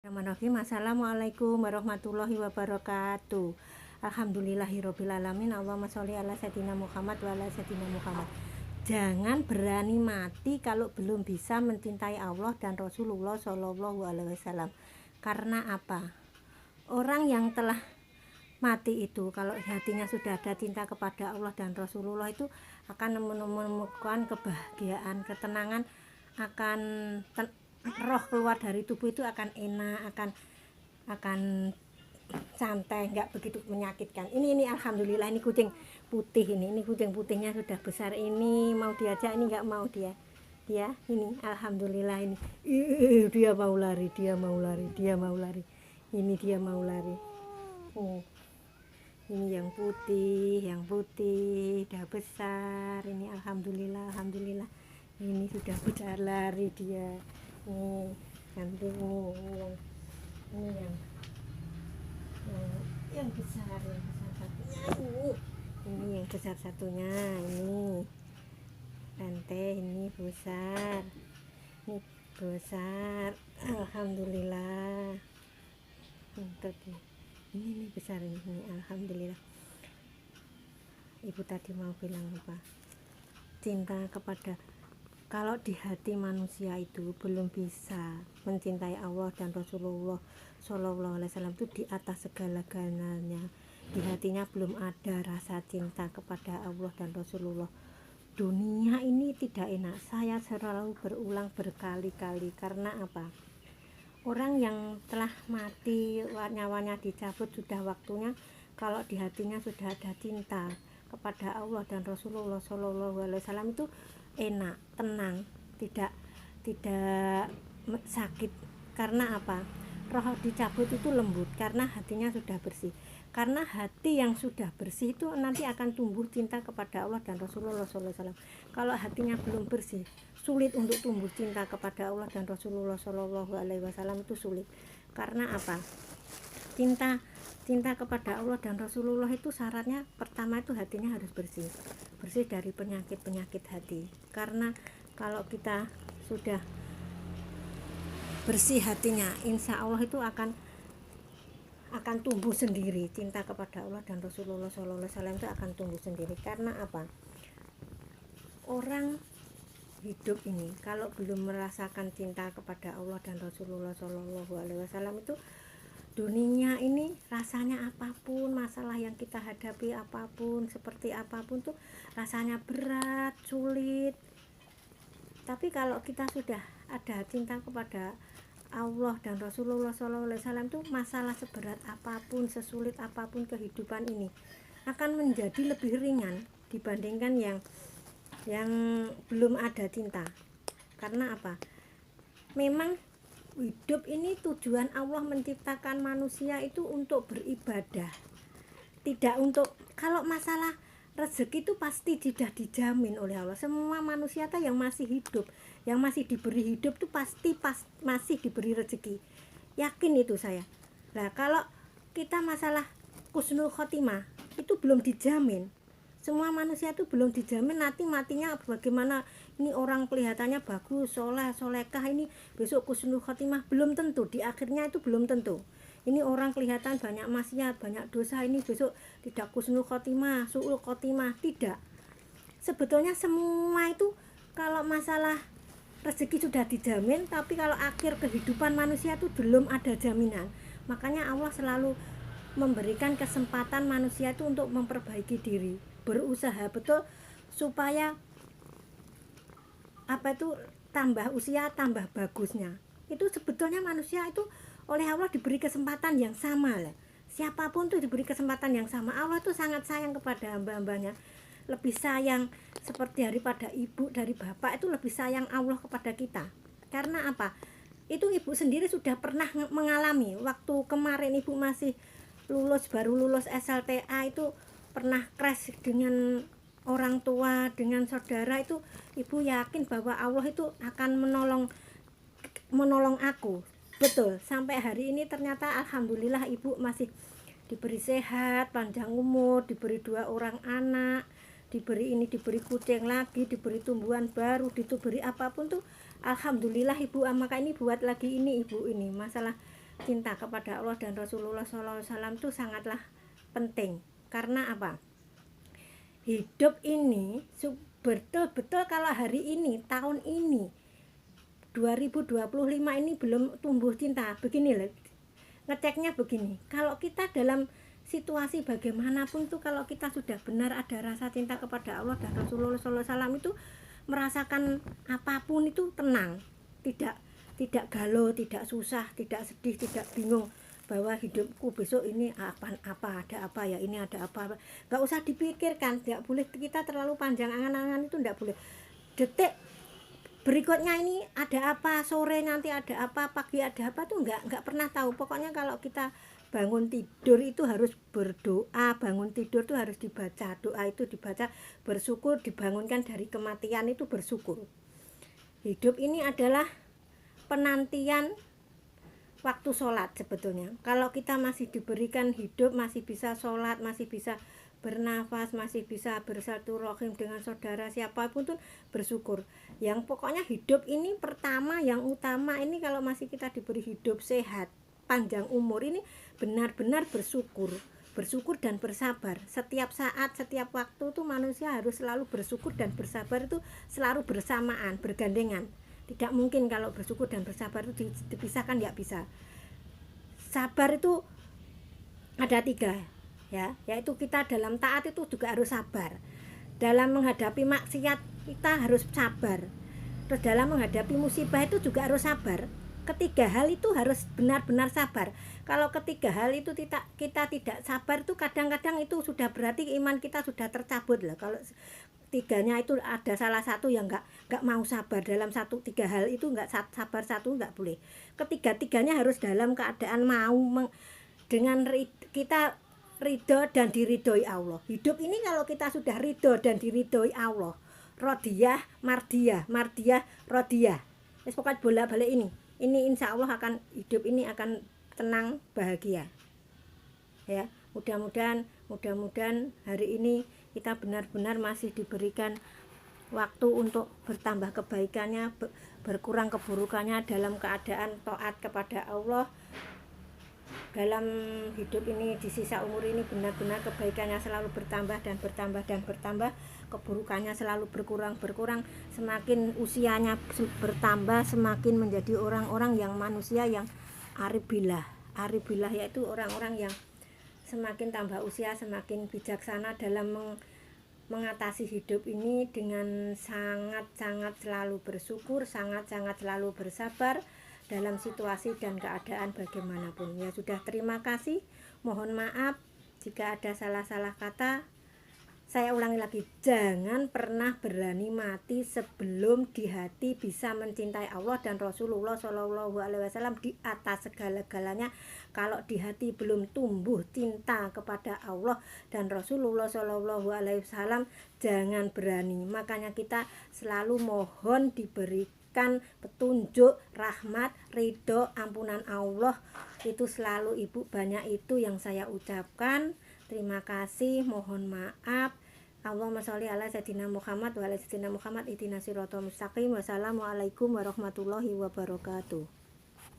Bismillahirrahmanirrahim. Assalamualaikum warahmatullahi wabarakatuh. Alhamdulillahirabbil alamin. Allahumma sholli ala sayyidina Muhammad wa ala sayyidina Muhammad. Jangan berani mati kalau belum bisa mencintai Allah dan Rasulullah Shallallahu alaihi wasallam. Karena apa? Orang yang telah mati itu kalau hatinya sudah ada cinta kepada Allah dan Rasulullah itu akan menemukan kebahagiaan, ketenangan, akan roh keluar dari tubuh itu akan enak, akan santai, nggak begitu menyakitkan. Ini alhamdulillah, ini kucing putih, ini kucing putihnya sudah besar, ini mau diajak, ini nggak mau dia ini alhamdulillah, ini dia mau lari, dia mau lari, dia mau lari, ini dia mau lari. Ini yang putih udah besar, ini alhamdulillah, ini sudah besar lari dia. Nanti ini yang besar satunya, ini yang besar satunya, ini rantai, ini besar, alhamdulillah. Ini besar, ini alhamdulillah. Ibu tadi mau bilang apa? Cinta kepada, kalau di hati manusia itu belum bisa mencintai Allah dan Rasulullah Shallallahu alaihi wasallam itu di atas segala-galanya, di hatinya belum ada rasa cinta kepada Allah dan Rasulullah, dunia ini tidak enak. Saya selalu berulang berkali-kali. Karena apa? Orang yang telah mati, nyawanya dicabut, sudah waktunya, kalau di hatinya sudah ada cinta kepada Allah dan Rasulullah Shallallahu alaihi wasallam itu enak, tenang, tidak sakit. Karena apa? Roh dicabut itu lembut karena hatinya sudah bersih. Karena hati yang sudah bersih itu nanti akan tumbuh cinta kepada Allah dan Rasulullah SAW. Kalau hatinya belum bersih, sulit untuk tumbuh cinta kepada Allah dan Rasulullah SAW, itu sulit. Karena apa? Cinta kepada Allah dan Rasulullah itu syaratnya pertama itu hatinya harus bersih dari penyakit hati. Karena kalau kita sudah bersih hatinya, insya Allah itu akan tumbuh sendiri. Cinta kepada Allah dan Rasulullah SAW itu akan tumbuh sendiri. Karena apa? Orang hidup ini kalau belum merasakan cinta kepada Allah dan Rasulullah SAW itu, dunia ini rasanya apapun, masalah yang kita hadapi apapun, seperti apapun tuh rasanya berat, sulit. Tapi kalau kita sudah ada cinta kepada Allah dan Rasulullah SAW itu, masalah seberat apapun, sesulit apapun kehidupan ini akan menjadi lebih ringan dibandingkan yang belum ada cinta. Karena apa? Memang hidup ini tujuan Allah menciptakan manusia itu untuk beribadah, tidak untuk, kalau masalah rezeki itu pasti sudah dijamin oleh Allah. Semua manusia yang masih hidup, yang masih diberi hidup itu pasti masih diberi rezeki, yakin itu saya. Nah, kalau kita masalah husnul khotimah itu belum dijamin. Semua manusia itu belum dijamin nanti matinya bagaimana. Ini orang kelihatannya bagus, solehah, ini besok husnul khotimah, belum tentu. Di akhirnya itu belum tentu. Ini orang kelihatan banyak maksiat, banyak dosa, ini besok tidak husnul khotimah, su'ul khotimah. Tidak. Sebetulnya semua itu kalau masalah rezeki sudah dijamin, tapi kalau akhir kehidupan manusia itu belum ada jaminan. Makanya Allah selalu memberikan kesempatan manusia itu untuk memperbaiki diri, berusaha betul supaya tambah usia, tambah bagusnya. Itu sebetulnya manusia itu oleh Allah diberi kesempatan yang sama lah. Siapapun tuh diberi kesempatan yang sama. Allah tuh sangat sayang kepada hamba-hambanya. Lebih sayang seperti daripada ibu, dari bapak, itu lebih sayang Allah kepada kita. Karena apa? Itu ibu sendiri sudah pernah mengalami. Waktu kemarin ibu masih baru lulus SLTA itu pernah crash dengan orang tua, dengan saudara. Itu ibu yakin bahwa Allah itu akan menolong aku. Betul, sampai hari ini ternyata alhamdulillah ibu masih diberi sehat, panjang umur, diberi 2 orang anak, diberi kucing lagi, diberi tumbuhan baru, diberi apapun tuh alhamdulillah ibu. Maka ini buat lagi ini ibu, ini masalah cinta kepada Allah dan Rasulullah SAW itu sangatlah penting. Karena apa? Hidup ini betul-betul kalau hari ini, tahun ini 2025 ini belum tumbuh cinta. Begini loh, ngeceknya begini, kalau kita dalam situasi bagaimanapun tuh, kalau kita sudah benar ada rasa cinta kepada Allah dan Rasulullah SAW itu merasakan apapun itu tenang, tidak galau, tidak susah, tidak sedih, tidak bingung bahwa hidupku besok ini apa ada apa ya, ini ada apa, nggak usah dipikirkan. Tidak boleh kita terlalu panjang angan-angan, itu tidak boleh. Detik berikutnya ini ada apa, sore nanti ada apa, pagi ada apa, tuh nggak pernah tahu. Pokoknya kalau kita bangun tidur itu harus berdoa, bangun tidur itu harus dibaca, doa itu dibaca, bersyukur, dibangunkan dari kematian itu bersyukur. Hidup ini adalah penantian waktu sholat sebetulnya. Kalau kita masih diberikan hidup, masih bisa sholat, masih bisa bernafas, masih bisa bersilaturahim dengan saudara siapapun tuh bersyukur. Yang pokoknya hidup ini pertama, yang utama ini, kalau masih kita diberi hidup sehat, panjang umur ini, benar-benar bersyukur dan bersabar. Setiap saat, setiap waktu tuh manusia harus selalu bersyukur dan bersabar, itu selalu bersamaan, bergandengan. Tidak mungkin kalau bersyukur dan bersabar itu dipisahkan, ya bisa. Sabar itu ada 3 ya, yaitu kita dalam taat itu juga harus sabar. Dalam menghadapi maksiat kita harus sabar. Terus dalam menghadapi musibah itu juga harus sabar. Ketiga hal itu harus benar-benar sabar. Kalau ketiga hal itu kita tidak sabar, itu kadang-kadang itu sudah berarti iman kita sudah tercabut lah. Kalau tiganya itu ada salah satu yang nggak mau sabar dalam 3 hal itu, nggak sabar satu, nggak boleh. Ketiga-tiganya harus dalam keadaan mau dengan kita ridho dan diridhoi Allah. Hidup ini kalau kita sudah ridho dan diridhoi Allah, rodiyah, mardiyah, rodiyah, pokoknya bolak-balik ini insya Allah akan, hidup ini akan tenang, bahagia ya. Mudah-mudahan hari ini kita benar-benar masih diberikan waktu untuk bertambah kebaikannya, berkurang keburukannya, dalam keadaan taat kepada Allah. Dalam hidup ini, di sisa umur ini, benar-benar kebaikannya selalu bertambah dan bertambah dan bertambah, keburukannya selalu berkurang. Semakin usianya bertambah, semakin menjadi orang-orang yang manusia yang arif billah, yaitu orang-orang yang semakin tambah usia semakin bijaksana dalam mengatasi hidup ini, dengan sangat-sangat selalu bersyukur, sangat-sangat selalu bersabar dalam situasi dan keadaan bagaimanapun. Ya sudah, terima kasih. Mohon maaf jika ada salah-salah kata. Saya ulangi lagi, jangan pernah berani mati sebelum di hati bisa mencintai Allah dan Rasulullah SAW di atas segala-galanya. Kalau di hati belum tumbuh cinta kepada Allah dan Rasulullah SAW, jangan berani. Makanya kita selalu mohon diberikan petunjuk, rahmat, ridho, ampunan Allah. Itu selalu Ibu, banyak itu yang saya ucapkan. Terima kasih, mohon maaf. Allahumma sholli ala sayyidina Muhammad wa ala sayyidina Muhammad ihdinas siratal mustaqim. Wassalamualaikum warahmatullahi wabarakatuh.